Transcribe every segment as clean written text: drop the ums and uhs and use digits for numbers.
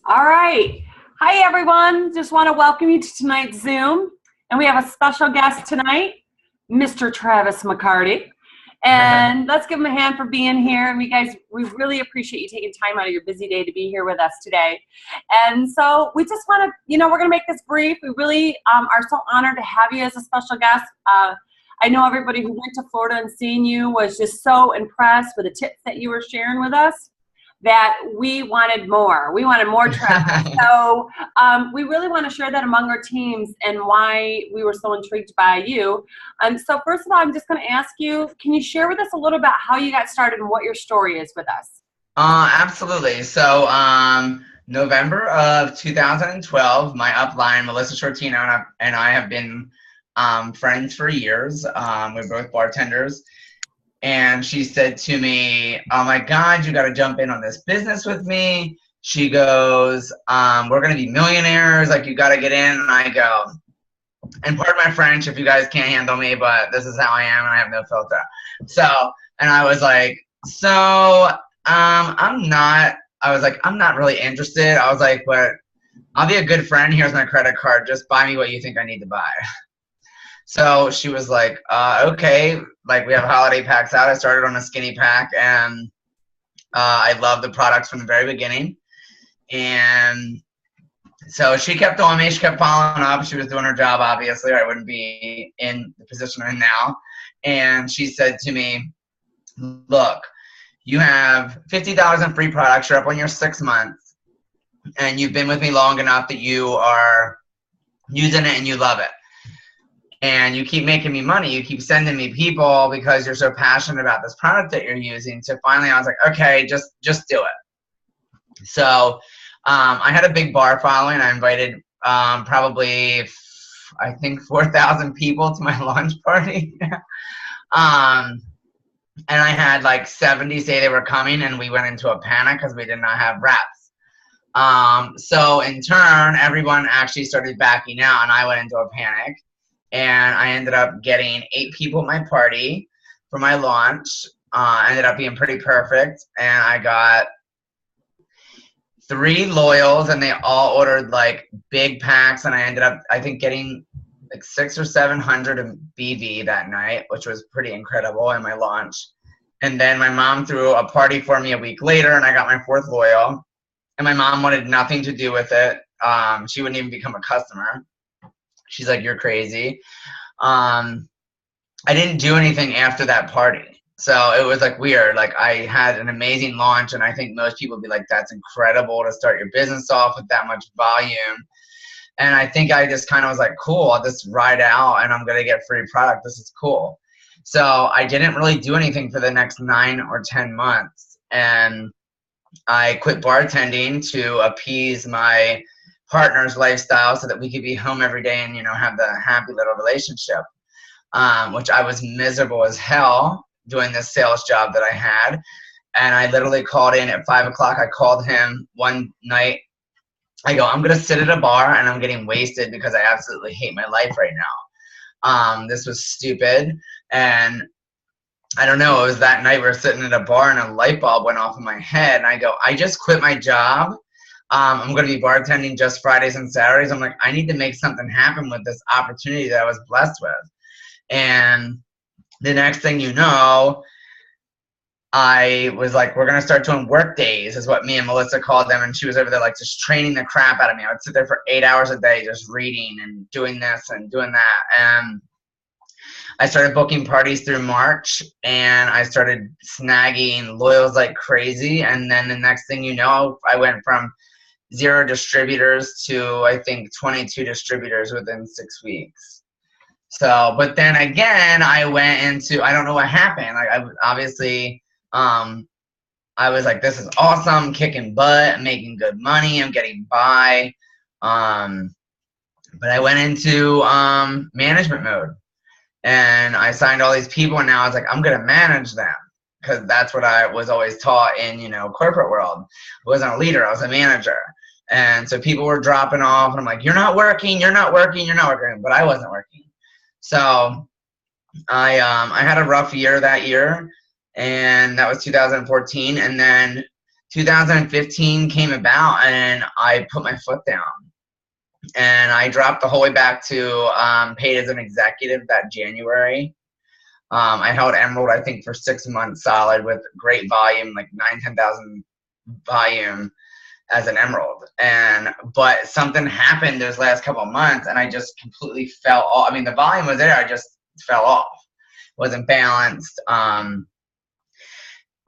All right. Hi, everyone. Just want to welcome you to tonight's Zoom. And we have a special guest tonight, Mr. Travis McCarty. And let's give him a hand for being here. And we really appreciate you taking time out of your busy day to be here with us today. And so we just want to, we're going to make this brief. We really are so honored to have you as a special guest. I know everybody who went to Florida and seen you was just so impressed with the tips that you were sharing with us, that we wanted more. We wanted more Travis. So we really want to share that among our teams and why we were so intrigued by you. So first of all, I'm just going to ask you, can you share with us a little about how you got started and what your story is with us? Absolutely. So November of 2012, my upline, Melissa Shortino, and I have been friends for years. We're both bartenders. And she said to me, oh my God, you got to jump in on this business with me. She goes, we're going to be millionaires. Like, you got to get in. And I go, and pardon my French if you guys can't handle me, but this is how I am and I have no filter. So, and I was like, I'm not really interested. I was like, but I'll be a good friend. Here's my credit card. Just buy me what you think I need to buy. So she was like, okay, like we have holiday packs out. I started on a skinny pack, and I loved the products from the very beginning. And so she kept on me. She kept following up. She was doing her job, obviously, or I wouldn't be in the position I'm in now. And she said to me, look, you have $50 in free products. You're up on your 6 months, and you've been with me long enough that you are using it and you love it. And you keep making me money. You keep sending me people because you're so passionate about this product that you're using. So finally I was like, okay, just do it. So I had a big bar following. I invited probably, I think, 4,000 people to my launch party. And I had like 70 say they were coming, and we went into a panic because we did not have reps. So in turn, everyone actually started backing out, and I went into a panic. And I ended up getting 8 people at my party for my launch. Ended up being pretty perfect. And I got 3 loyals, and they all ordered like big packs. And I ended up, I think, getting like 600 or 700 of BV that night, which was pretty incredible in my launch. And then my mom threw a party for me a week later, and I got my 4th loyal. And my mom wanted nothing to do with it. She wouldn't even become a customer. She's like, you're crazy. I didn't do anything after that party. So it was like weird. Like, I had an amazing launch, and I think most people would be like, that's incredible to start your business off with that much volume. And I think I just kind of was like, cool, I'll just ride out and I'm going to get free product. This is cool. So I didn't really do anything for the next 9 or 10 months. And I quit bartending to appease my partner's lifestyle so that we could be home every day and, have the happy little relationship, which I was miserable as hell doing this sales job that I had. And I literally called in at 5 o'clock. I called him one night. I go, I'm going to sit at a bar and I'm getting wasted because I absolutely hate my life right now. This was stupid. And I don't know, it was that night we were sitting at a bar and a light bulb went off in my head. And I go, I just quit my job. I'm going to be bartending just Fridays and Saturdays. I'm like, I need to make something happen with this opportunity that I was blessed with. And the next thing you know, I was like, we're going to start doing work days, is what me and Melissa called them. And she was over there like just training the crap out of me. I would sit there for 8 hours a day just reading and doing this and doing that. And I started booking parties through March, and I started snagging loyals like crazy. And then the next thing you know, I went from 0 distributors to, I think, 22 distributors within 6 weeks. So, but then again, I went into, I don't know what happened. Like, I obviously, I was like, this is awesome, kicking butt, I'm making good money, I'm getting by. But I went into management mode, and I signed all these people, and now I was like, I'm going to manage them. Because that's what I was always taught in, corporate world. I wasn't a leader, I was a manager. And so people were dropping off, and I'm like, you're not working, you're not working, you're not working. But I wasn't working. So I had a rough year that year, and that was 2014. And then 2015 came about, and I put my foot down. And I dropped the whole way back to paid as an executive that January. I held Emerald, I think, for 6 months solid with great volume, like 10,000 volume as an Emerald. But something happened those last couple of months, and I just completely fell off. I mean, the volume was there, I just fell off. Wasn't balanced.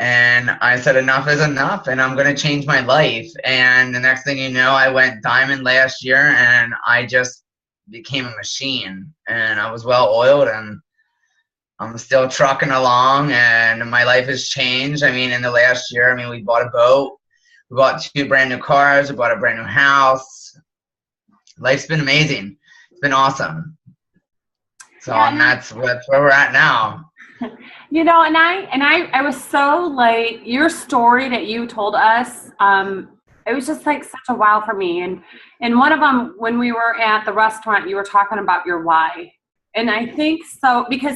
And I said, enough is enough, and I'm going to change my life. And the next thing you know, I went diamond last year, and I just became a machine. And I was well oiled, and I'm still trucking along, and my life has changed. I mean, in the last year, I mean, we bought a boat. We bought 2 brand new cars. We bought a brand new house. Life's been amazing. It's been awesome. So and that's where we're at now. You know, and I was so like, your story that you told us, it was just like such a wow for me. And one of them, when we were at the restaurant, you were talking about your why. And I think so, because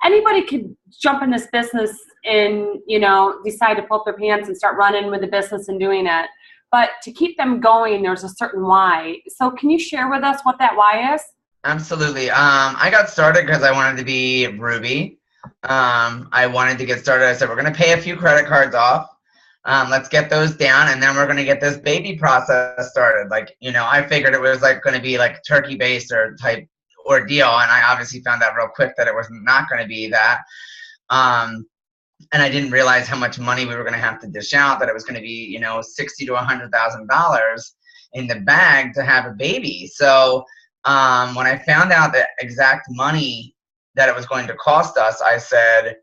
anybody could jump in this business and, you know, decide to pull up their pants and start running with the business and doing it. But to keep them going, there's a certain why. So can you share with us what that why is? Absolutely. I got started because I wanted to be Ruby. I wanted to get started. I said, we're going to pay a few credit cards off. Let's get those down, and then we're going to get this baby process started. Like, you know, I figured it was like going to be like turkey-based or type ordeal, and I obviously found out real quick that it was not going to be that. And I didn't realize how much money we were going to have to dish out, that it was going to be, you know, $60,000 to $100,000 in the bag to have a baby. So when I found out the exact money that it was going to cost us, I said,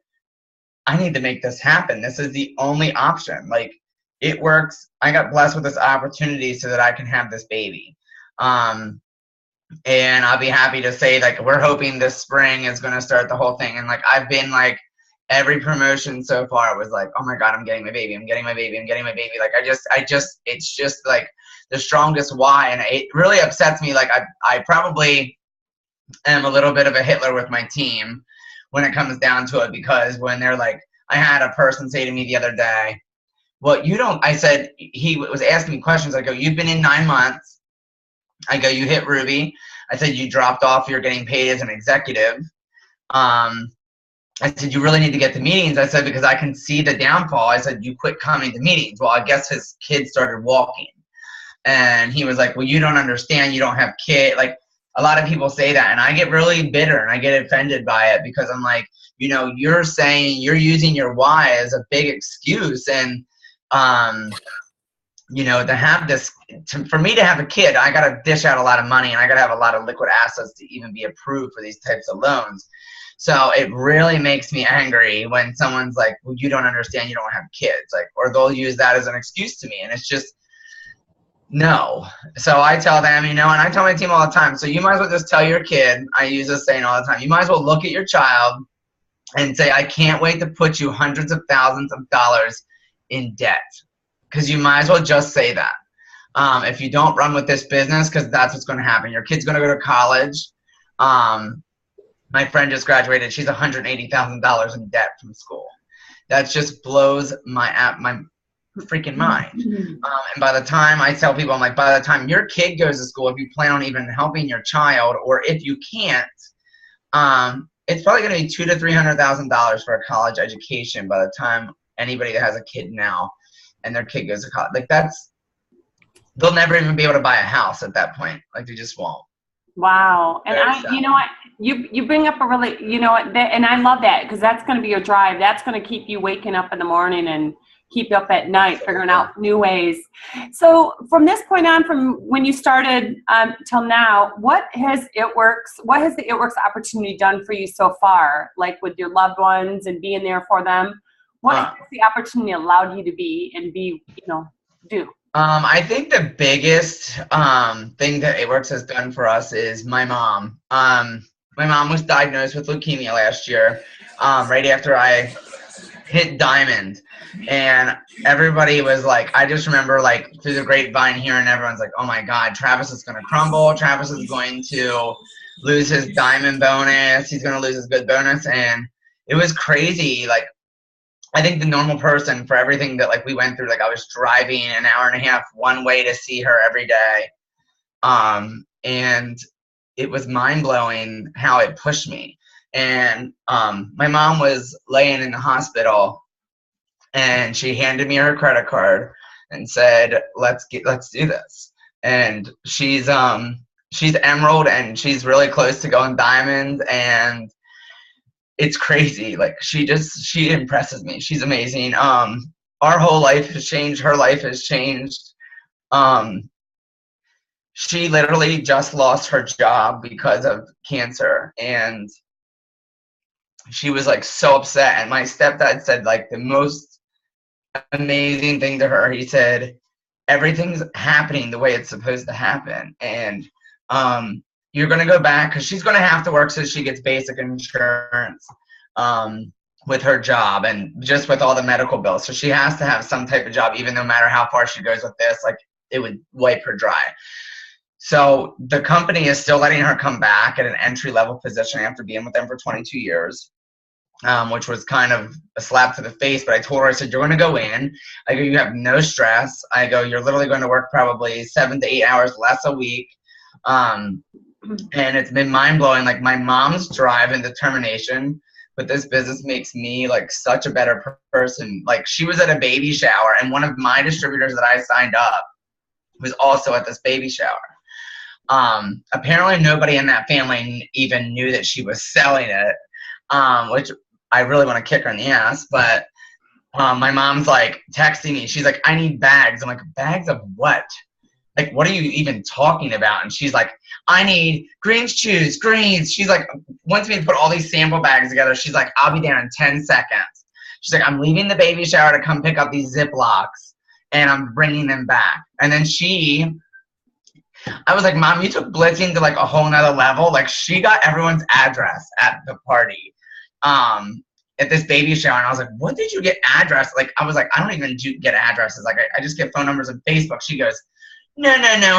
I need to make this happen. This is the only option. Like, it works. I got blessed with this opportunity so that I can have this baby. And I'll be happy to say, like, we're hoping this spring is going to start the whole thing. And like, I've been like, every promotion so far was like, oh my God, I'm getting my baby. I'm getting my baby. I'm getting my baby. Like, it's just like the strongest why. And it really upsets me. Like, I probably am a little bit of a Hitler with my team when it comes down to it, because when they're like, I had a person say to me the other day, well, you don't, I said, he was asking me questions. I go, you've been in 9 months. I go, you hit Ruby. I said, you dropped off. You're getting paid as an executive. I said, you really need to get to meetings. I said, because I can see the downfall. I said, you quit coming to meetings. Well, I guess his kids started walking. And he was like, well, you don't understand. You don't have kids. Like, a lot of people say that, and I get really bitter and I get offended by it, because I'm like, you know, you're saying, you're using your why as a big excuse. And, you know, to have this, for me to have a kid, I got to dish out a lot of money, and I got to have a lot of liquid assets to even be approved for these types of loans. So it really makes me angry when someone's like, well, you don't understand, you don't have kids, like, or they'll use that as an excuse to me. And it's just, no. So I tell them, you know, and I tell my team all the time, so you might as well just tell your kid, I use this saying all the time, you might as well look at your child and say, I can't wait to put you hundreds of thousands of dollars in debt. Because you might as well just say that. If you don't run with this business, because that's what's going to happen. Your kid's going to go to college. My friend just graduated. She's $180,000 in debt from school. That just blows my freaking mind. And by the time I tell people, I'm like, by the time your kid goes to school, if you plan on even helping your child, or if you can't, it's probably going to be $200,000 to $300,000 for a college education by the time anybody that has a kid now and their kid goes to college. Like, they'll never even be able to buy a house at that point. Like, they just won't. Wow. And you know what, you bring up a really, you know what, and I love that, because that's going to be your drive. That's going to keep you waking up in the morning and keep you up at night, figuring out new ways. So from this point on, from when you started till now, what has the It Works opportunity done for you so far? Like, with your loved ones and being there for them, what has the opportunity allowed you to be and be, you know, do? I think the biggest thing that It Works has done for us is my mom. My mom was diagnosed with leukemia last year, right after I hit diamond. And everybody was like, I just remember, like, through the grapevine hearing everyone's like, oh my God, Travis is going to crumble. Travis is going to lose his diamond bonus. He's going to lose his good bonus. And it was crazy. Like, I think the normal person, for everything that like we went through, like I was driving an hour and a half one way to see her every day. And it was mind blowing how it pushed me. And my mom was laying in the hospital, and she handed me her credit card and said, let's do this. And she's emerald, and she's really close to going diamond, and it's crazy. Like she impresses me. She's amazing. Our whole life has changed. Her life has changed. She literally just lost her job because of cancer, and she was like so upset. And my stepdad said like the most amazing thing to her. He said, everything's happening the way it's supposed to happen, and you're going to go back, because she's going to have to work so she gets basic insurance with her job, and just with all the medical bills. So she has to have some type of job, even no matter how far she goes with this, like it would wipe her dry. So the company is still letting her come back at an entry-level position after being with them for 22 years. Which was kind of a slap to the face. But I told her, I said, you're going to go in. I go, you have no stress. I go, you're literally going to work probably 7 to 8 hours less a week. And it's been mind-blowing. Like my mom's drive and determination with this business makes me like such a better person. Like she was at a baby shower, and one of my distributors that I signed up was also at this baby shower. Apparently nobody in that family even knew that she was selling it, which I really want to kick her in the ass. But my mom's like texting me. She's like, I need bags. I'm like, bags of what? Like, what are you even talking about? And she's like, I need greens chews, greens. She's like, wants me to put all these sample bags together. She's like, I'll be there in 10 seconds. She's like, I'm leaving the baby shower to come pick up these Ziplocs, and I'm bringing them back. And then I was like, Mom, you took blitzing to like a whole nother level. Like she got everyone's address at the party, at this baby shower. And I was like, what did you get address? Like, I was like, I don't even get addresses. Like I just get phone numbers on Facebook. She goes, no,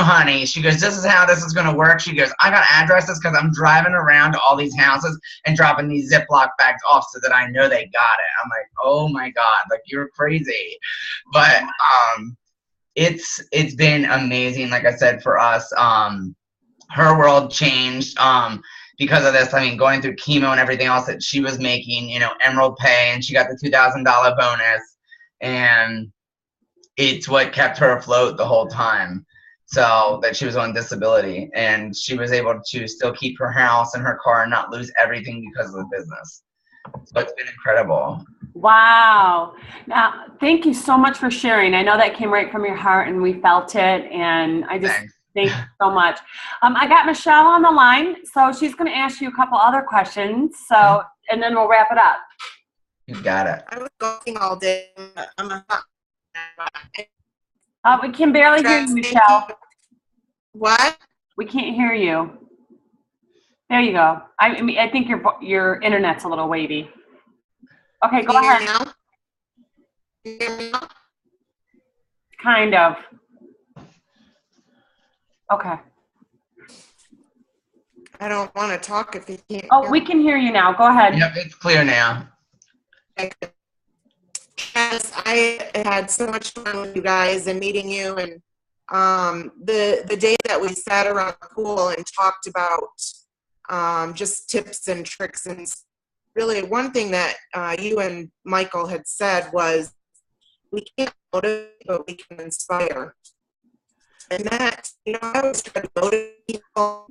honey. She goes, this is how this is going to work. She goes, I got addresses because I'm driving around to all these houses and dropping these Ziploc bags off so that I know they got it. I'm like, oh my God, like you're crazy. But, it's been amazing. Like I said, for us, her world changed because of this. I mean, going through chemo and everything else that she was making, Emerald pay, and she got the $2,000 bonus, and it's what kept her afloat the whole time. So that she was on disability, and she was able to still keep her house and her car and not lose everything because of the business. So it's been incredible. Wow. Now, thank you so much for sharing. I know that came right from your heart, and we felt it. And I just thank you so much. I got Michelle on the line, so she's going to ask you a couple other questions. So, and then we'll wrap it up. You got it. I was golfing all day. We can barely hear you, Michelle. What? We can't hear you. There you go. I mean, I think your internet's a little wavy. Okay, go ahead. Now? Can you hear me now? Kind of. Okay. I don't want to talk if you can't. Oh, we can hear you now. Go ahead. Yep, it's clear now. Yes, I had so much fun with you guys and meeting you, and the day that we sat around the pool and talked about just tips and tricks, and really one thing that you and Michael had said was, we can't motivate, but we can inspire. And that, I always try to motivate people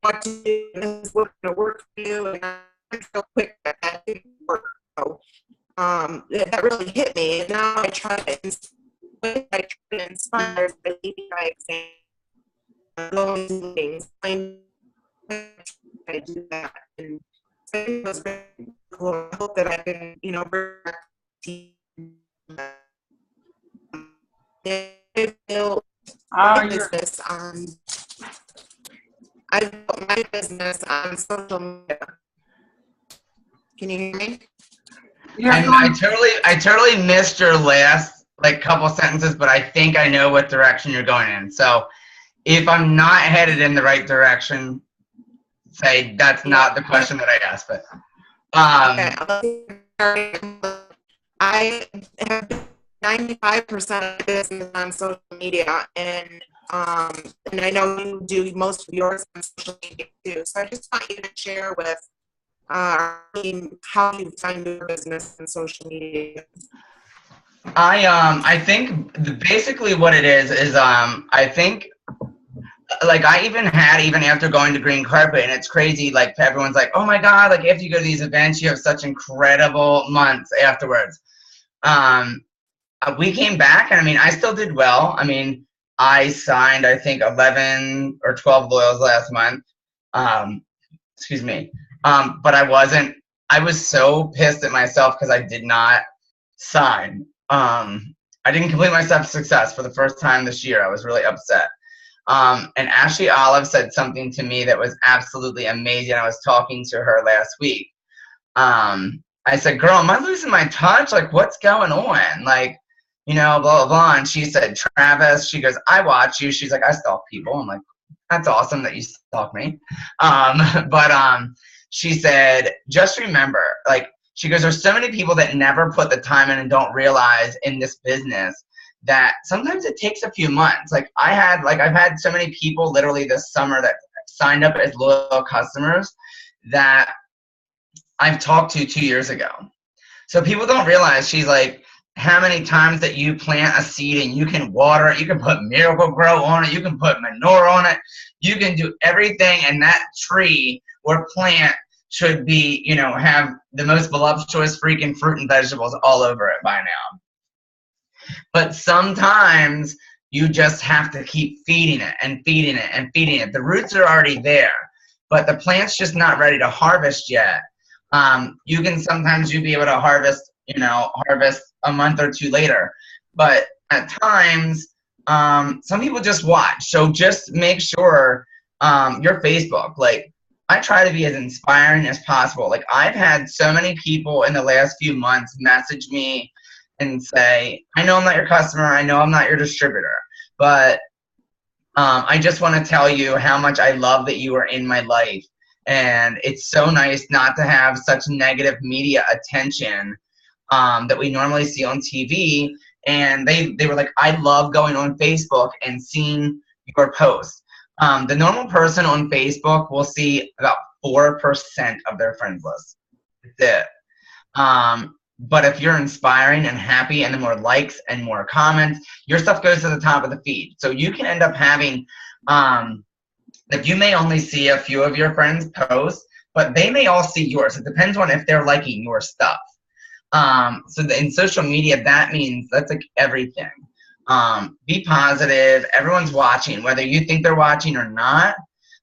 what to do, and this is what's going to work for you, and I'm so quick that didn't work. So that really hit me, and now I try to inspire by leading by example, going to meetings, I do that, and so it was really cool. I hope that I can, bring back I built my business on. I built my business on social media. Can you hear me? I totally missed your last couple sentences, but I think I know what direction you're going in. So if I'm not headed in the right direction, say that's not the question that I asked. But okay. I have 95% of business on social media, and I know you do most of yours on social media too. So I just want you to share with our team how you find your business on social media. I think basically what it is I think like I even after going to green carpet, and it's crazy, like everyone's like, oh my god, like if you go to these events you have such incredible months afterwards. We came back, and I mean I still did well. I mean I signed I think 11 or 12 loyals last month. Excuse me. But I was so pissed at myself because I did not sign. I didn't complete my step to success for the first time this year. I was really upset. And Ashley Olive said something to me that was absolutely amazing. I was talking to her last week. I said, girl, am I losing my touch? Like, what's going on? Like, you know, blah, blah, blah. And she said, Travis, she goes, I watch you. She's like, I stalk people. I'm like, that's awesome that you stalk me. She said, just remember, like, she goes, there's so many people that never put the time in and don't realize in this business that sometimes it takes a few months. Like I've had so many people literally this summer that signed up as loyal customers that I've talked to 2 years ago. So people don't realize, she's like, how many times that you plant a seed and you can water it, you can put Miracle Grow on it, you can put manure on it, you can do everything, and that tree or plant should be, you know, have the most voluptuous freaking fruit and vegetables all over it by now. But sometimes you just have to keep feeding it and feeding it and feeding it. The roots are already there, but the plant's just not ready to harvest yet. You can sometimes be able to harvest a month or two later. But at times, some people just watch. So just make sure your Facebook, like, I try to be as inspiring as possible. Like, I've had so many people in the last few months message me and say, I know I'm not your customer, I know I'm not your distributor, but I just want to tell you how much I love that you are in my life. And it's so nice not to have such negative media attention that we normally see on TV. And they were like, I love going on Facebook and seeing your posts. The normal person on Facebook will see about 4% of their friends list. That's it. But if you're inspiring and happy, and the more likes and more comments, your stuff goes to the top of the feed. So you can end up having, like, you may only see a few of your friends' posts, but they may all see yours. It depends on if they're liking your stuff. So in social media, that means that's like everything. Be positive. Everyone's watching, whether you think they're watching or not.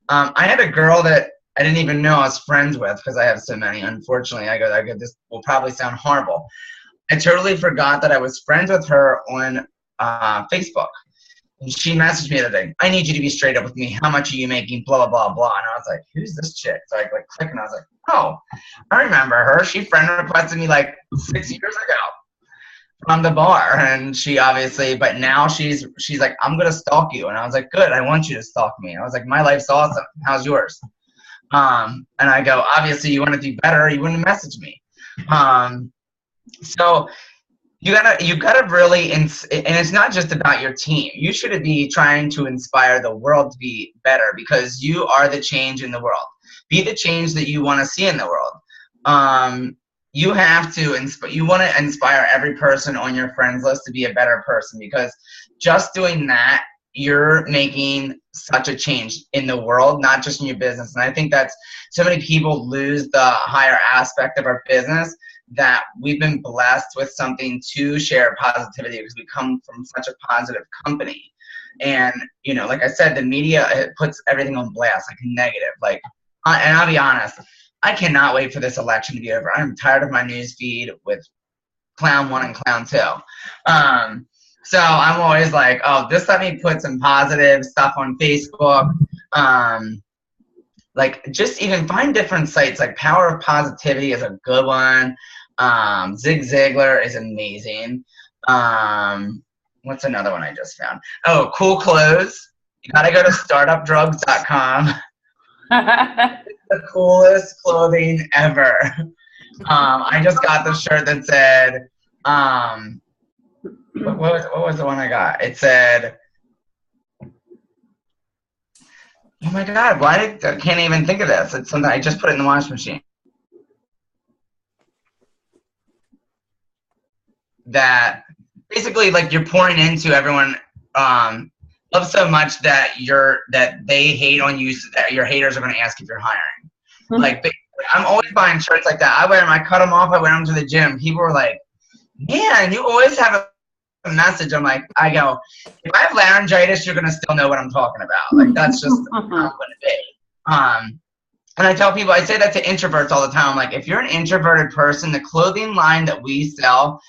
I had a girl that I didn't even know I was friends with, because I have so many. Unfortunately, I go, this will probably sound horrible. I totally forgot that I was friends with her on Facebook. And she messaged me the other day, I need you to be straight up with me. How much are you making? Blah, blah, blah. And I was like, who's this chick? So I like click, and I was like, oh, I remember her. She friend requested me like 6 years ago from the bar. And she obviously, but now she's like, I'm going to stalk you. And I was like, good, I want you to stalk me. I was like, my life's awesome. How's yours? And I go, obviously you want to do better, you wouldn't message me. So you gotta really, and it's not just about your team. You should be trying to inspire the world to be better, because you are the change in the world. Be the change that you want to see in the world. You have to you want to inspire every person on your friends list to be a better person, because just doing that, you're making such a change in the world, not just in your business. And I think that's, so many people lose the higher aspect of our business, that we've been blessed with something to share positivity, because we come from such a positive company. And, you know, like I said, the media, it puts everything on blast, like negative. Like, and I'll be honest, I cannot wait for this election to be over. I'm tired of my news feed with Clown 1 and Clown 2. So I'm always like, oh, just let me put some positive stuff on Facebook. Like, just even find different sites. Like Power of Positivity is a good one. Zig Ziglar is amazing. What's another one I just found? Oh, Cool Clothes. You gotta go to startupdrugs.com. It's the coolest clothing ever. I just got the shirt that said, what was the one I got? It said, oh my God, I can't even think of this. It's something I just put it in the washing machine. That basically, like, you're pouring into everyone, love so much that they hate on you, so that your haters are going to ask if you're hiring. Like, I'm always buying shirts like that. I wear them, I cut them off, I wear them to the gym. People are like, man, you always have a message. I'm like, I go, if I have laryngitis, you're going to still know what I'm talking about. Like, that's just how I'm going to be. And I tell people, I say that to introverts all the time. I'm like, if you're an introverted person, the clothing line that we sell,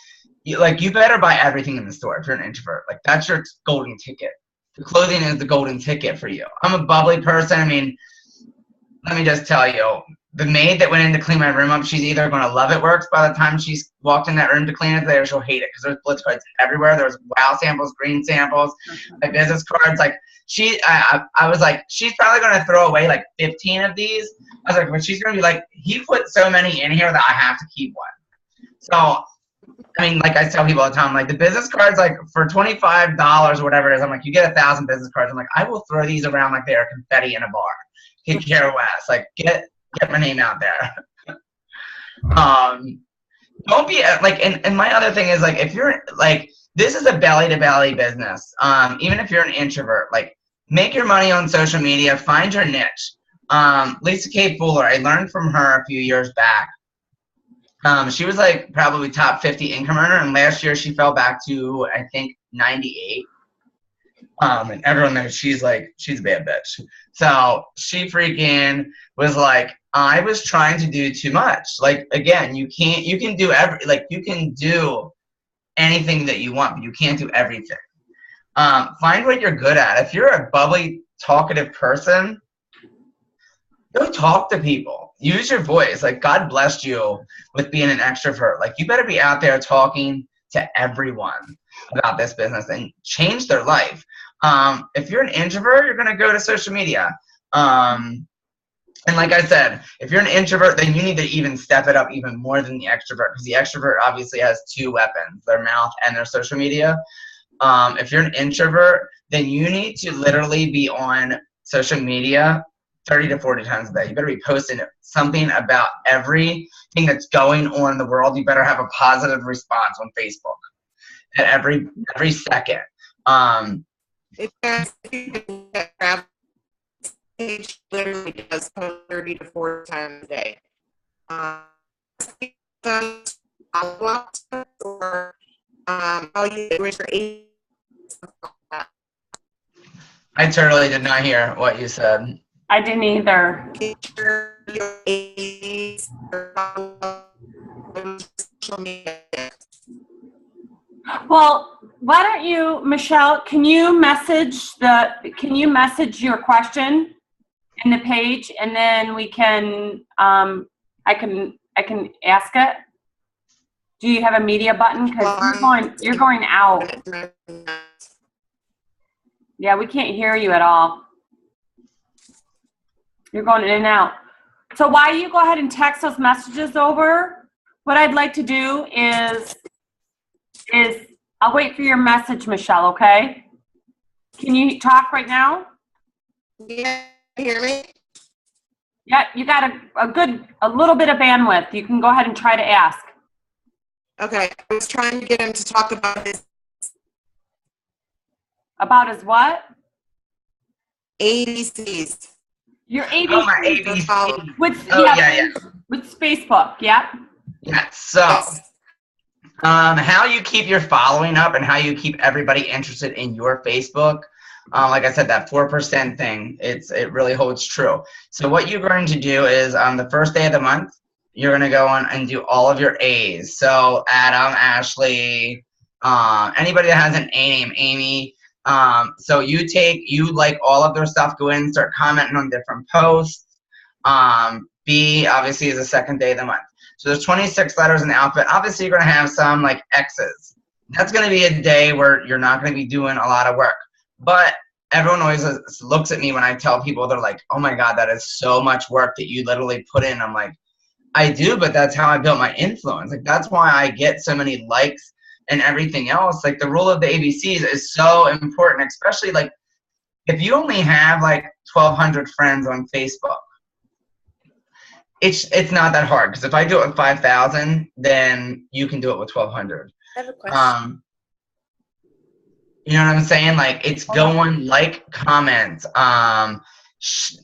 you better buy everything in the store if you're an introvert. Like, that's your golden ticket. The clothing is the golden ticket for you. I'm a bubbly person. I mean, let me just tell you, the maid that went in to clean my room up, she's either going to love it works by the time she's walked in that room to clean it, or she'll hate it because there's blitz cards everywhere. There's wow samples, green samples, my business cards. Like, I was like, she's probably going to throw away like 15 of these. I was like, but she's going to be like, he put so many in here that I have to keep one. So, I mean, like I tell people all the time, like, the business cards, like, for $25 or whatever it is, I'm like, you get 1,000 business cards. I'm like, I will throw these around like they are confetti in a bar. Take care of Wes. Like, get my name out there. Don't be like, and my other thing is, like, if you're like, this is a belly to belly business. Even if you're an introvert, like, make your money on social media, find your niche. Lisa K. Fuller, I learned from her a few years back. She was like probably top 50 income earner, and last year she fell back to, I think, 98. And everyone knows she's a bad bitch. So she freaking was like, I was trying to do too much. Like, again, you can do you can do anything that you want, but you can't do everything. Find what you're good at. If you're a bubbly, talkative person, go talk to people. Use your voice. Like, God blessed you with being an extrovert. Like, you better be out there talking to everyone about this business and change their life. If you're an introvert, you're going to go to social media. And like I said, if you're an introvert, then you need to even step it up even more than the extrovert, because the extrovert obviously has two weapons, their mouth and their social media. If you're an introvert, then you need to literally be on social media 30 to 40 times a day. You better be posting something about everything that's going on in the world. You better have a positive response on Facebook at every second. Page literally does post 30 to 40 times a day. Or how you wish your age. I totally did not hear what you said. I didn't either. Your age or social media. Well, why don't you, Michelle, can you message your question in the page, and then we can, I can ask it? Do you have a media button? Because you're going out. Yeah, we can't hear you at all. You're going in and out. So while you go ahead and text those messages over, what I'd like to do is I'll wait for your message, Michelle, okay? Can you talk right now? Yeah, hear me? Yeah, you got a little bit of bandwidth. You can go ahead and try to ask. Okay, I was trying to get him to talk about his... About his what? ABCs. Your ABCs. Oh, my ABC. With Facebook, yeah? Yeah, so... how you keep your following up and how you keep everybody interested in your Facebook. Like I said, that 4% thing, it really holds true. So what you're going to do is on the first day of the month, you're going to go on and do all of your A's. So Adam, Ashley, anybody that has an A name, Amy. So you like all of their stuff, go in, start commenting on different posts. B obviously is the second day of the month. So there's 26 letters in the alphabet. Obviously, you're going to have some like X's. That's going to be a day where you're not going to be doing a lot of work. But everyone always looks at me when I tell people, they're like, oh my God, that is so much work that you literally put in. I'm like, I do, but that's how I built my influence. Like, that's why I get so many likes and everything else. Like, the rule of the ABCs is so important, especially like if you only have like 1,200 friends on Facebook. It's not that hard, because if I do it with 5,000, then you can do it with 1,200. I have a question. You know what I'm saying? Like, it's going, like, comment,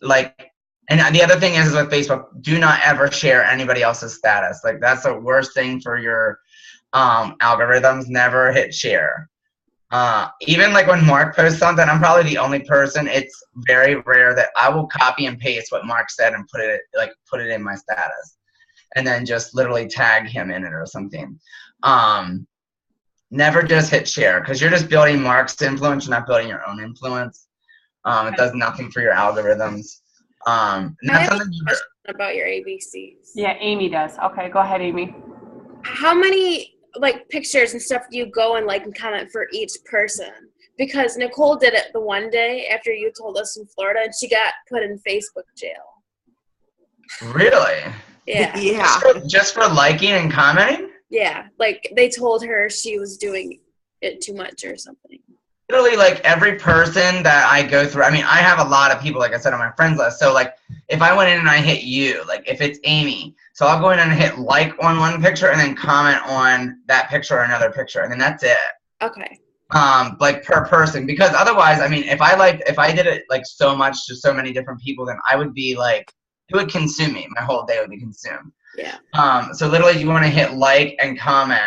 like, and the other thing is with Facebook, do not ever share anybody else's status. Like, that's the worst thing for your algorithms. Never hit share. Even like when Mark posts something, I'm probably the only person. It's very rare that I will copy and paste what Mark said and put it in my status, and then just literally tag him in it or something. Never just hit share, because you're just building Mark's influence. You're not building your own influence. It does nothing for your algorithms. And that's something about your ABCs. Yeah, Amy does. Okay, go ahead, Amy. How many like pictures and stuff do you go and like and comment for each person? Because Nicole did it the one day after you told us in Florida, and she got put in Facebook jail. Really? Yeah. Yeah. Just for liking and commenting? Yeah, like they told her she was doing it too much or something. Literally, like, every person that I go through, I mean, I have a lot of people, like I said, on my friends list. So, like, if I went in and I hit you, like, if it's Amy, so I'll go in and hit like on one picture and then comment on that picture or another picture, and then that's it. Okay. Like, per person, because otherwise, I mean, if I did it like so much to so many different people, then I would be like, it would consume me. My whole day would be consumed. Yeah. So literally, you want to hit like and comment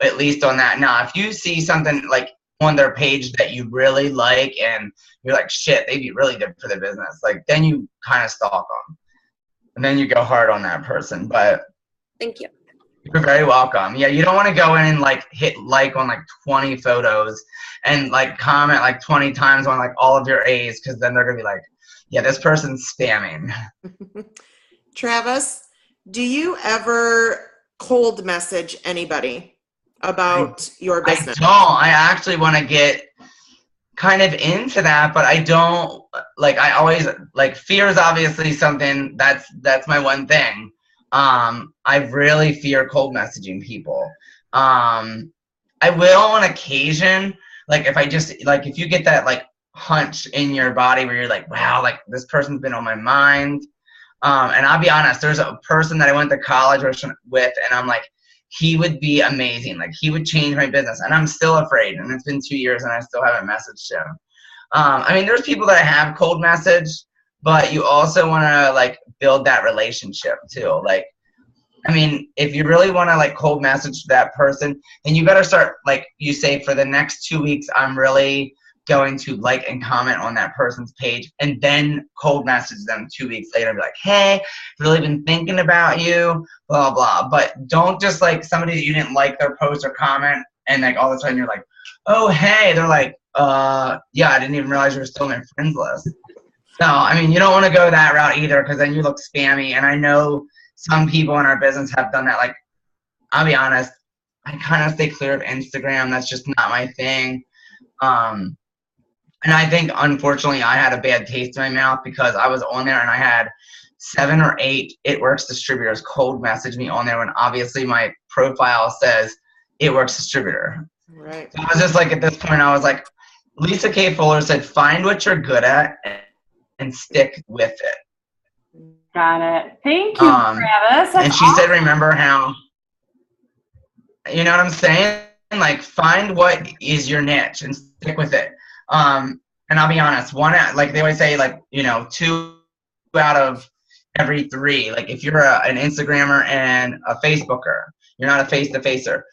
at least on that. Now, if you see something like on their page that you really like and you're like, shit, they'd be really good for the business, like, then you kind of stalk them, and then you go hard on that person. But thank you. You're very welcome. Yeah, you don't want to go in and like hit like on like 20 photos and like comment like 20 times on like all of your A's, because then they're gonna be like, yeah, this person's spamming. Travis, do you ever cold message anybody about your business? I don't. I actually want to get kind of into that, but I don't. Like, I always, like, fear is obviously something that's my one thing. I really fear cold messaging people. I will on occasion, like, if you get that like hunch in your body where you're like, wow, like, this person's been on my mind. And I'll be honest, there's a person that I went to college with, and I'm like, he would be amazing. Like, he would change my business, and I'm still afraid. And it's been 2 years, and I still haven't messaged him. I mean, there's people that I have cold messaged, but you also want to like build that relationship too. Like, I mean, if you really want to like cold message that person, then you better start, like you say, for the next 2 weeks, I'm really going to like and comment on that person's page, and then cold message them 2 weeks later and be like, hey, really been thinking about you, blah, blah. But don't just like somebody that you didn't like their post or comment, and like all of a sudden you're like, oh, hey, they're like, yeah, I didn't even realize you were still on my friends list. So, I mean, you don't want to go that route either, because then you look spammy. And I know some people in our business have done that. Like, I'll be honest, I kind of stay clear of Instagram. That's just not my thing. And I think, unfortunately, I had a bad taste in my mouth, because I was on there and I had 7 or 8 It Works distributors cold message me on there when obviously my profile says It Works distributor. Right. So I was just like, at this point, I was like, Lisa K. Fuller said, find what you're good at and stick with it. Got it. Thank you, Travis. And she said, remember how, you know what I'm saying? Like, find what is your niche and stick with it. And I'll be honest, like they always say, like, you know, 2 out of every 3. Like, if you're an Instagrammer and a Facebooker, you're not a face-to-facer.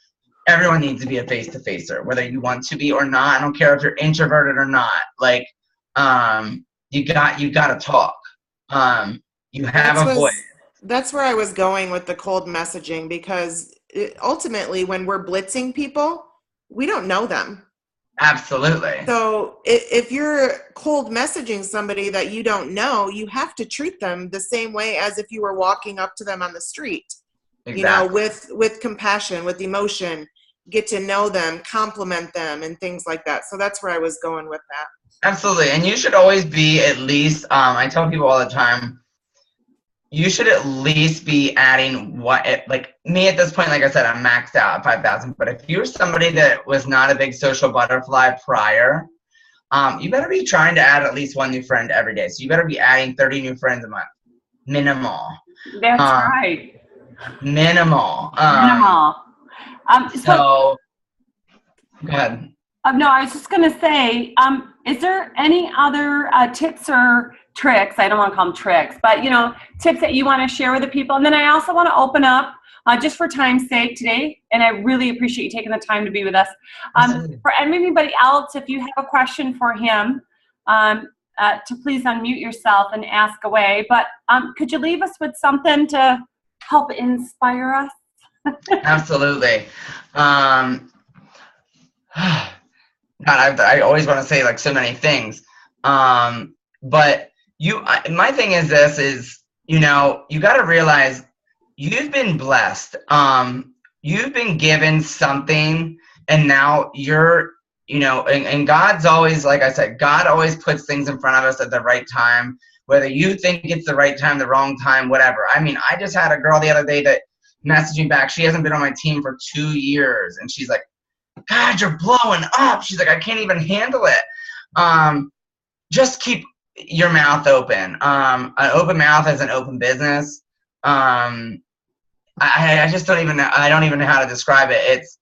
Everyone needs to be a face-to-facer, whether you want to be or not. I don't care if you're introverted or not. Like, you got to talk. You have a voice. That's where I was going with the cold messaging, because ultimately, when we're blitzing people, we don't know them. Absolutely. So if you're cold messaging somebody that you don't know, you have to treat them the same way as if you were walking up to them on the street. Exactly. You know, with compassion, with emotion, get to know them, compliment them, and things like that. So that's where I was going with that. Absolutely. And you should always be at least, I tell people all the time, you should at least be adding like me at this point, like I said, I'm maxed out at 5,000. But if you're somebody that was not a big social butterfly prior, you better be trying to add at least one new friend every day. So you better be adding 30 new friends a month. Minimal. That's right. Minimal. Minimal. So go ahead. No, I was just going to say, is there any other tips or tricks? I don't want to call them tricks, but, you know, tips that you want to share with the people. And then I also want to open up, just for time's sake today, and I really appreciate you taking the time to be with us. For anybody else, if you have a question for him, to please unmute yourself and ask away. But could you leave us with something to help inspire us? Absolutely. God, I always want to say like so many things. But my thing is this is, you know, you got to realize you've been blessed. You've been given something, and now you're, you know, and God's always, like I said, God always puts things in front of us at the right time, whether you think it's the right time, the wrong time, whatever. I mean, I just had a girl the other day that messaged me back. She hasn't been on my team for 2 years, and she's like, God, you're blowing up. She's like, I can't even handle it. Just keep your mouth open. An open mouth is an open business. I just don't even know. I don't even know how to describe it. It's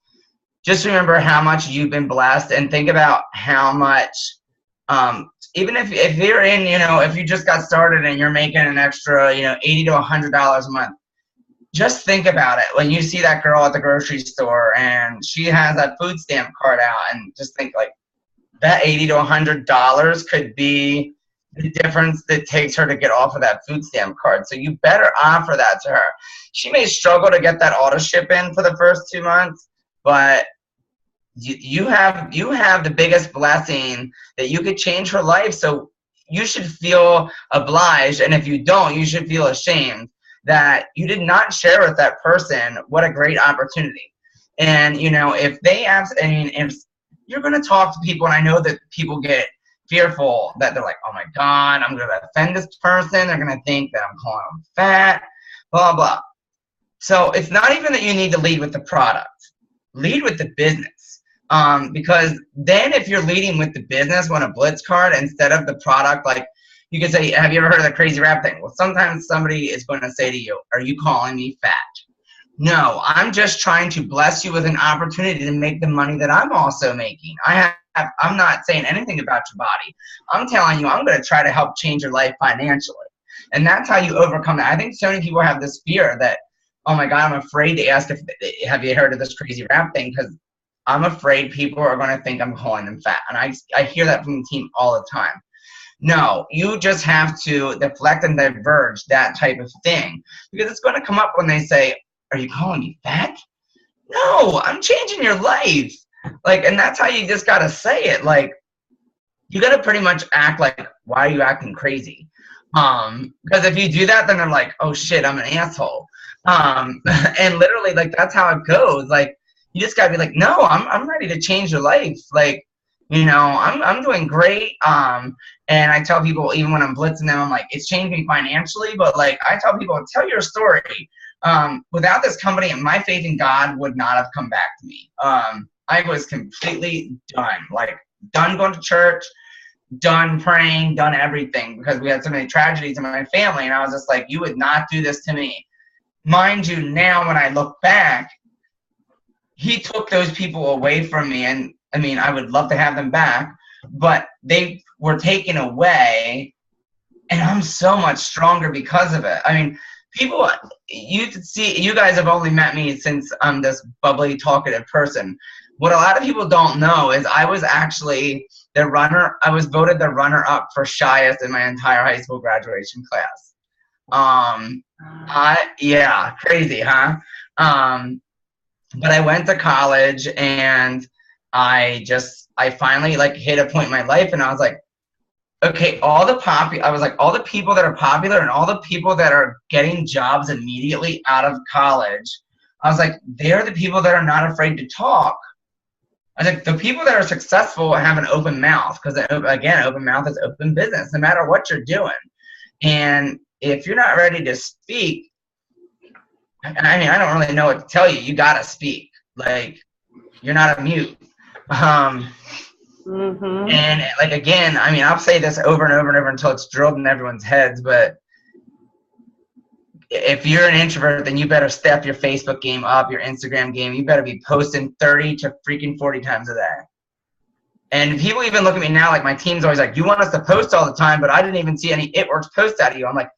just remember how much you've been blessed, and think about how much, even if you're in, you know, if you just got started and you're making an extra, you know, $80 to $100 a month, just think about it when you see that girl at the grocery store and she has that food stamp card out, and just think like that $80 to $100 could be the difference that takes her to get off of that food stamp card. So you better offer that to her. She may struggle to get that auto ship in for the first 2 months, but you have the biggest blessing that you could change her life. So you should feel obliged, and if you don't, you should feel ashamed that you did not share with that person what a great opportunity. And, you know, if they ask, I mean, if you're going to talk to people, and I know that people get fearful that they're like, oh my God, I'm going to offend this person. They're going to think that I'm calling them fat, blah, blah. So it's not even that you need to lead with the product. Lead with the business. Because then if you're leading with the business on a blitz card instead of the product, like, you could say, have you ever heard of the crazy rap thing? Well, sometimes somebody is going to say to you, are you calling me fat? No, I'm just trying to bless you with an opportunity to make the money that I'm also making. I'm not saying anything about your body. I'm telling you, I'm going to try to help change your life financially. And that's how you overcome that. I think so many people have this fear that, oh my God, I'm afraid to ask have you heard of this crazy rap thing? Because I'm afraid people are going to think I'm calling them fat. And I hear that from the team all the time. No, you just have to deflect and diverge that type of thing, because it's going to come up when they say, are you calling me fat? No, I'm changing your life. Like, and that's how you just got to say it. Like, you got to pretty much act like, why are you acting crazy? Because if you do that, then they're like, oh shit, I'm an asshole. And literally, like, that's how it goes. Like, you just got to be like, no, I'm ready to change your life. Like, you know, I'm doing great. And I tell people, even when I'm blitzing them, I'm like, it's changed me financially, but like, I tell people, tell your story. Without this company, my faith in God would not have come back to me. I was completely done, like done going to church, done praying, done everything, because we had so many tragedies in my family. And I was just like, you would not do this to me. Mind you, now when I look back, he took those people away from me. And I mean, I would love to have them back, but they were taken away, and I'm so much stronger because of it. I mean, people, you guys have only met me since I'm this bubbly, talkative person. What a lot of people don't know is I was actually I was voted the runner-up for shyest in my entire high school graduation class. Yeah, crazy, huh? But I went to college, and I finally like hit a point in my life, and I was like, okay, all the people that are popular and all the people that are getting jobs immediately out of college, I was like, they're the people that are not afraid to talk. I was like, the people that are successful have an open mouth, because again, open mouth is open business, no matter what you're doing. And if you're not ready to speak, I mean, I don't really know what to tell you. You gotta speak. Like, you're not a mute. And like, again, I mean, I'll say this over and over and over until it's drilled in everyone's heads, but if you're an introvert, then you better step your Facebook game up, your Instagram game. You better be posting 30 to freaking 40 times a day. And people even look at me now, like my team's always like, you want us to post all the time, but I didn't even see any It Works posts out of you. I'm like,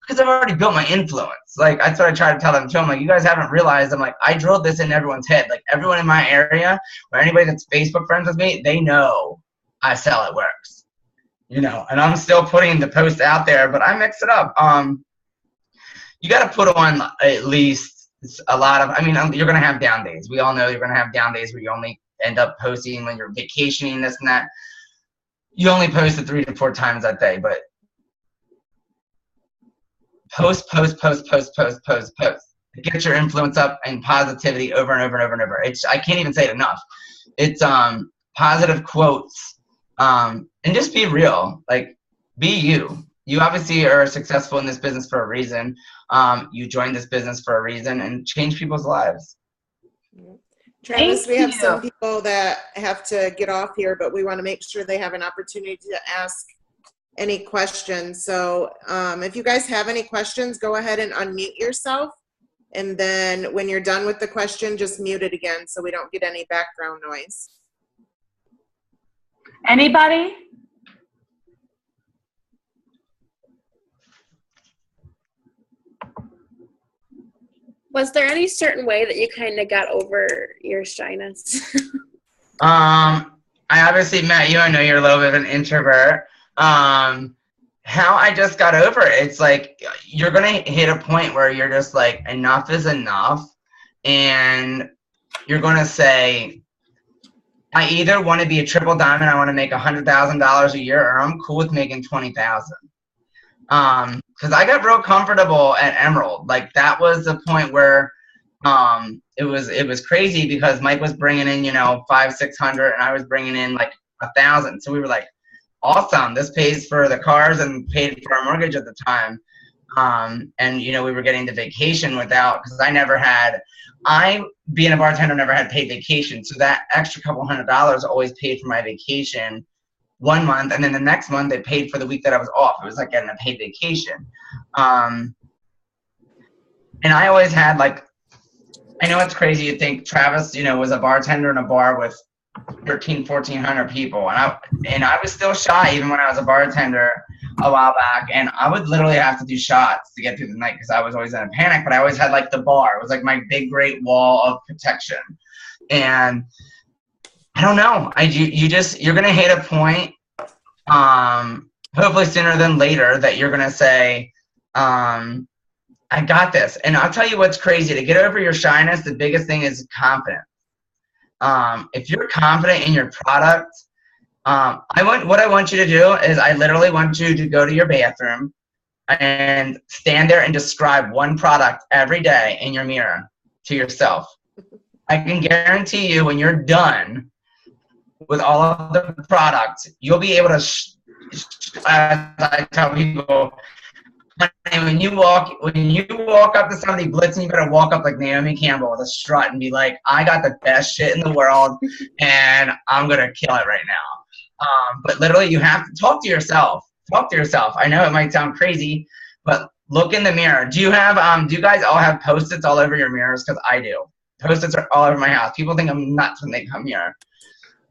because I've already built my influence. Like, that's what I try to tell them too. I'm like, you guys haven't realized. I'm like, I drilled this in everyone's head. Like, everyone in my area or anybody that's Facebook friends with me, they know I sell It Works. You know, and I'm still putting the post out there, but I mix it up. You got to put on at least a lot of, I mean, you're going to have down days. We all know you're going to have down days where you only end up posting when you're vacationing, this and that. You only post it 3 to 4 times that day, but post. Get your influence up and positivity over and over and over and over. I can't even say it enough. It's positive quotes, and just be real. Like, be you. You obviously are successful in this business for a reason. You joined this business for a reason, and change people's lives. Travis, we have some people that have to get off here, but we want to make sure they have an opportunity to ask any questions. So if you guys have any questions, go ahead and unmute yourself. And then when you're done with the question, just mute it again so we don't get any background noise. Anybody? Was there any certain way that you kind of got over your shyness? I obviously met you. I know you're a little bit of an introvert. How I just got over it, it's like you're going to hit a point where you're just like, enough is enough. And you're going to say, I either want to be a triple diamond, I want to make $100,000 a year, or I'm cool with making $20,000. Because I got real comfortable at Emerald. Like, that was the point where it was crazy because Mike was bringing in, you know, $500-600, and I was bringing in like 1,000. So we were like, awesome, this pays for the cars and paid for our mortgage at the time. And you know, we were getting to vacation without, because being a bartender, never had paid vacation. So that extra couple $100 always paid for my vacation 1 month, and then the next month they paid for the week that I was off. It was like getting a paid vacation. And I always had, like, I know it's crazy to think Travis, you know, was a bartender in a bar with 1,400 people, and I was still shy even when I was a bartender a while back, and I would literally have to do shots to get through the night because I was always in a panic. But I always had like the bar. It was like my big great wall of protection. And I don't know, you're gonna hit a point, hopefully sooner than later, that you're gonna say, I got this. And I'll tell you what's crazy. To get over your shyness, the biggest thing is confidence. If you're confident in your product, what I want you to do is I literally want you to go to your bathroom and stand there and describe one product every day in your mirror to yourself. I can guarantee you when you're done with all of the products, you'll be able to, as I tell people, when you walk up to somebody blitzing, you better walk up like Naomi Campbell with a strut and be like, I got the best shit in the world and I'm going to kill it right now. But literally you have to talk to yourself. Talk to yourself. I know it might sound crazy, but look in the mirror. Do you guys all have Post-its all over your mirrors? Because I do. Post-its are all over my house. People think I'm nuts when they come here.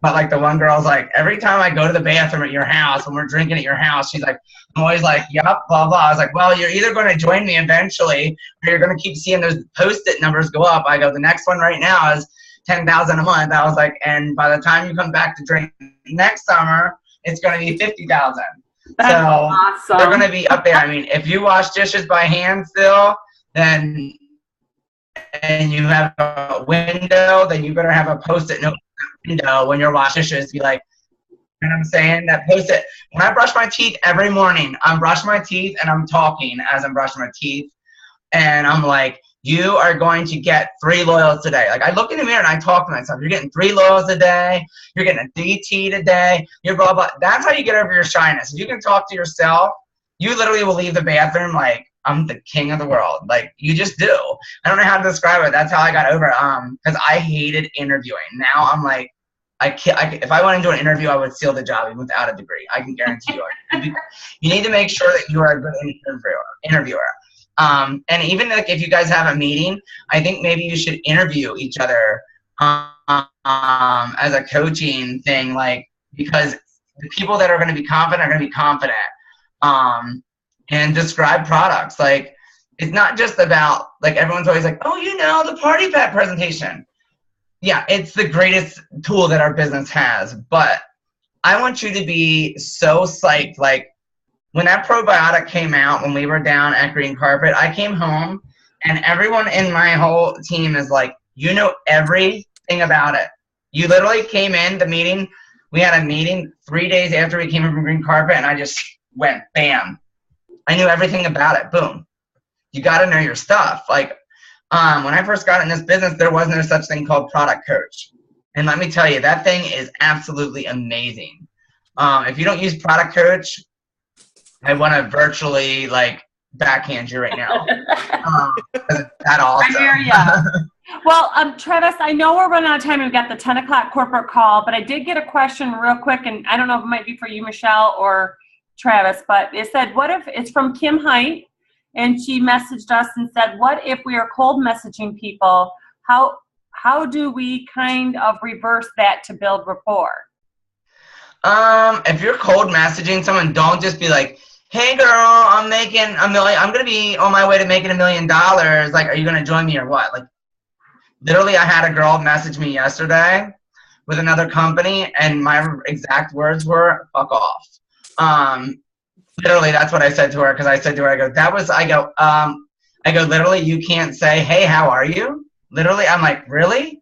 But like the one girl's like, every time I go to the bathroom at your house, when we're drinking at your house, she's like, I'm always like, yup, blah, blah. I was like, well, you're either going to join me eventually or you're going to keep seeing those Post-it numbers go up. I go, the next one right now is 10,000 a month. I was like, and by the time you come back to drink next summer, it's going to be 50,000. So awesome. They're going to be up there. I mean, if you wash dishes by hand still, then, and you have a window, then you better have a Post-it note window when you're washing dishes. Be like, you know what I'm saying? That Post-it. When I brush my teeth every morning, I'm brushing my teeth and I'm talking as I'm brushing my teeth. And I'm like, you are going to get 3 loyals today. Like, I look in the mirror and I talk to myself. You're getting 3 loyals a day. You're getting a DT today. You're blah, blah. That's how you get over your shyness. If you can talk to yourself, you literally will leave the bathroom like, I'm the king of the world. Like, you just do. I don't know how to describe it. That's how I got over it. Because I hated interviewing. Now I'm like, if I went into an interview, I would steal the job even without a degree. I can guarantee you. You need to make sure that you are a good interviewer. And even like if you guys have a meeting, I think maybe you should interview each other as a coaching thing, like, because the people that are going to be confident are going to be confident. And describe products. Like, it's not just about, like, everyone's always like, oh, you know, the Party Pack presentation. Yeah, it's the greatest tool that our business has. But I want you to be so psyched. Like, when that probiotic came out, when we were down at Green Carpet, I came home and everyone in my whole team is like, you know everything about it. You literally came in the meeting. We had a meeting 3 days after we came in from Green Carpet, and I just went bam. I knew everything about it. Boom. You got to know your stuff. Like, when I first got in this business, there was no such thing called product coach. And let me tell you, that thing is absolutely amazing. If you don't use product coach, I want to virtually, like, backhand you right now. That awesome. I hear you. Well, Travis, I know we're running out of time. We've got the 10 o'clock corporate call, but I did get a question real quick, and I don't know if it might be for you, Michelle, or Travis, but it said, what if it's from Kim Height, and she messaged us and said, what if we are cold messaging people? How do we kind of reverse that to build rapport? If you're cold messaging someone, don't just be like, hey girl, I'm making $1 million. I'm going to be on my way to making $1 million. Like, are you going to join me or what? Like, literally, I had a girl message me yesterday with another company, and my exact words were, fuck off. Literally, that's what I said to her, because I said to her, I go, literally, you can't say, hey, how are you? Literally, I'm like, really?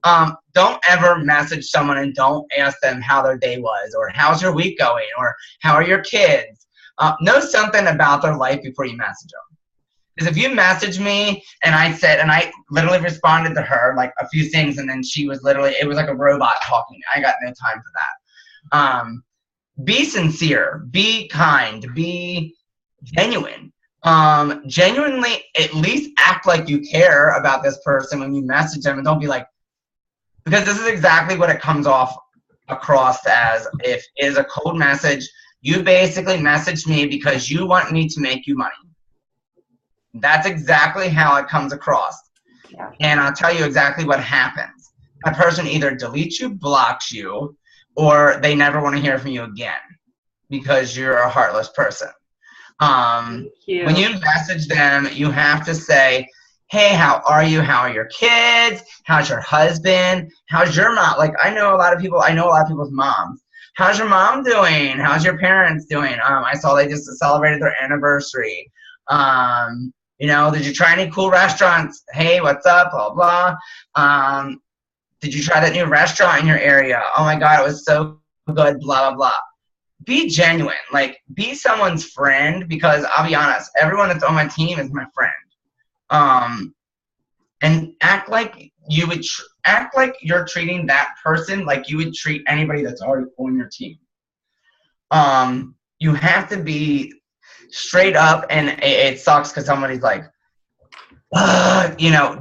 Don't ever message someone and don't ask them how their day was, or how's your week going, or how are your kids? Know something about their life before you message them. Because if you message me and I literally responded to her like a few things, and then she was literally, it was like a robot talking. I got no time for that. Be sincere, be kind, be genuine. Genuinely, at least act like you care about this person when you message them, and don't be like, because this is exactly what it comes off across as. If it is a cold message, you basically messaged me because you want me to make you money. That's exactly how it comes across. Yeah. And I'll tell you exactly what happens. That person either deletes you, blocks you, or they never want to hear from you again because you're a heartless person. When you message them, you have to say, hey, how are you? How are your kids? How's your husband? How's your mom? Like, I know a lot of people's moms. How's your mom doing? How's your parents doing? I saw they just celebrated their anniversary. Did you try any cool restaurants? Hey, what's up? Blah, blah. Did you try that new restaurant in your area? Oh my God, it was so good, blah, blah, blah. Be genuine. Like, be someone's friend, because I'll be honest, everyone that's on my team is my friend. And act like you would act like you're treating that person like you would treat anybody that's already on your team. You have to be straight up, and it sucks because somebody's like,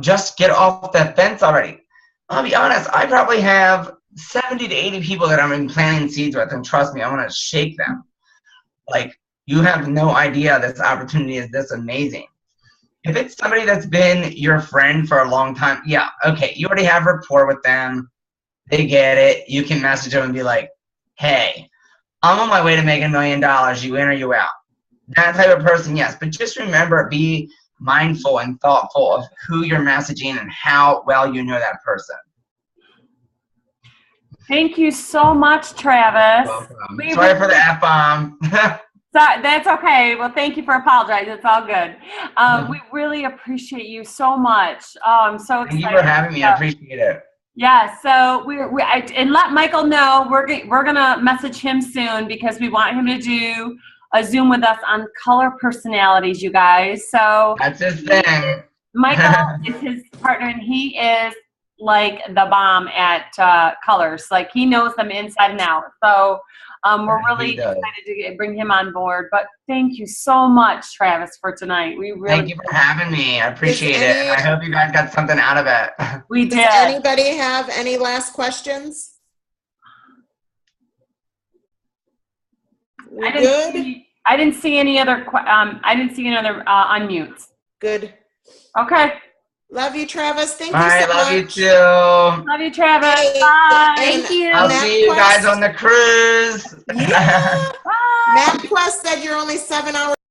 just get off that fence already. I'll be honest, I probably have 70 to 80 people that I'm planting seeds with, and trust me, I want to shake them. Like, you have no idea this opportunity is this amazing. If it's somebody that's been your friend for a long time, yeah, okay, you already have rapport with them. They get it. You can message them and be like, hey, I'm on my way to make $1 million. You in or you out? That type of person, yes. But just remember, be mindful and thoughtful of who you're messaging and how well you know that person. Thank you so much, Travis. Sorry for the F-bomb. That's okay. Well, thank you for apologizing. It's all good. We really appreciate you so much. I'm so excited. Thank you for having me. I appreciate it. Yeah, so and let Michael know we're gonna message him soon, because we want him to do a Zoom with us on color personalities, you guys. So that's his thing. Michael is his partner, and he is like the bomb at colors. Like, he knows them inside and out. So We're Yeah, really he does. excited to bring him on board. But thank you so much, Travis, for tonight. We really Thank you for having me. I appreciate it. any- And I hope you guys got something out of it. we Does did. anybody have any last questions? We good? I didn't see any other unmutes. Good. Okay. Love you, Travis. Thank All you right, so love you much. too. Love you, Travis. Hey, Bye. and Thank you. I'll Map see you guys Quest- on the cruise. Yeah. Bye. MapQuest said you're only 7 hours